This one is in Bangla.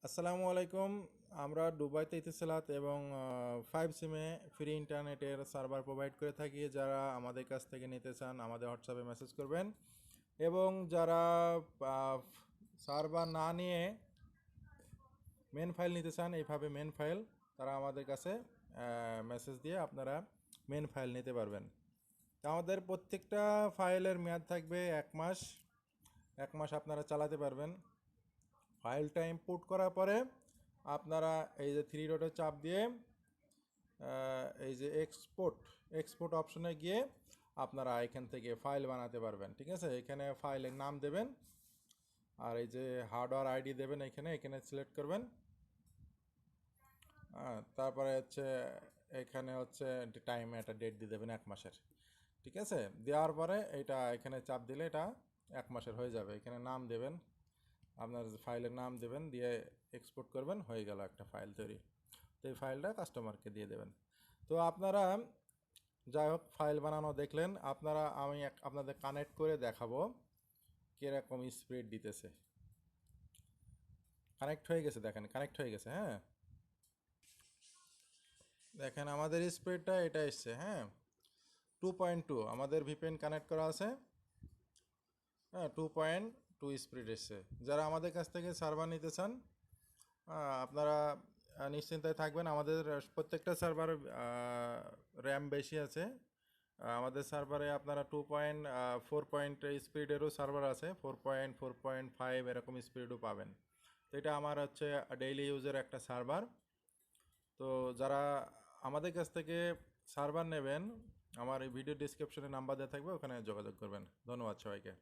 আসসালামু আলাইকুম। আমরা দুবাইতে ইতিসালাত এবং 5 সিমে ফ্রি ইন্টারনেটের সার্ভার প্রোভাইড করে থাকি। যারা আমাদের কাছ থেকে নিতে চান আমাদের হোয়াটসঅ্যাপে মেসেজ করবেন, এবং যারা সার্ভার না নিয়ে মেন ফাইল নিতে চান, এইভাবে মেন ফাইল তারা আমাদের কাছে মেসেজ দিয়ে আপনারা মেন ফাইল নিতে পারবেন। তো আমাদের প্রত্যেকটা ফাইলের মেয়াদ থাকবে 1 মাস। 1 মাস আপনারা চালাতে পারবেন। ফাইলটা ইম্পোর্ট করার পরে আপনারা এই যে থ্রি ডটে চাপ দিয়ে এই যে এক্সপোর্ট অপশনে গিয়ে আপনারা এখান থেকে ফাইল বানাতে পারবেন। ঠিক আছে, এখানে ফাইলের নাম দেবেন আর এই যে হার্ডওয়্যার আইডি দেবেন, এখানে সিলেক্ট করবেন। তারপরে এখানে টাইম, একটা ডেট দিয়ে দেবেন 1 মাসের। ঠিক আছে, দেওয়ার পরে এটা এখানে চাপ দিলে এটা 1 মাসের হয়ে যাবে। এখানে নাম দেবেন, আপনার ফাইলের নাম দেবেন, দিয়ে এক্সপোর্ট করবেন, হয়ে গেল একটা ফাইল তৈরি। তো এই ফাইলটা কাস্টমারকে দিয়ে দেবেন। তো আপনারা যাই হোক ফাইল বানানো দেখলেন, আমি আপনাদের কানেক্ট করে দেখাবো কীরকম স্পিড দিতেছে। কানেক্ট হয়ে গেছে, দেখেন কানেক্ট হয়ে গেছে। হ্যাঁ, দেখেন আমাদের স্পিডটা এটা এসছে। হ্যাঁ, 2.2 আমাদের ভিপিএন কানেক্ট করা আছে। হ্যাঁ, 2.2 স্পিড এসছে। যারা আমাদের কাছ থেকে সার্ভার নিতে চান আপনারা নিশ্চিন্তায় থাকবেন। আমাদের প্রত্যেকটা সার্ভার র্যাম বেশি আছে। আমাদের সার্ভারে আপনারা 2.4 স্পিডেরও সার্ভার আছে, 4.5 এরকম স্পিডও পাবেন। তো এটা আমার ডেইলি ইউজের একটা সার্ভার। তো যারা আমাদের কাছ থেকে সার্ভার নেবেন, আমার এই ভিডিও ডিসক্রিপশনে নাম্বার দেওয়া থাকবে, ওখানে যোগাযোগ করবেন। ধন্যবাদ সবাইকে।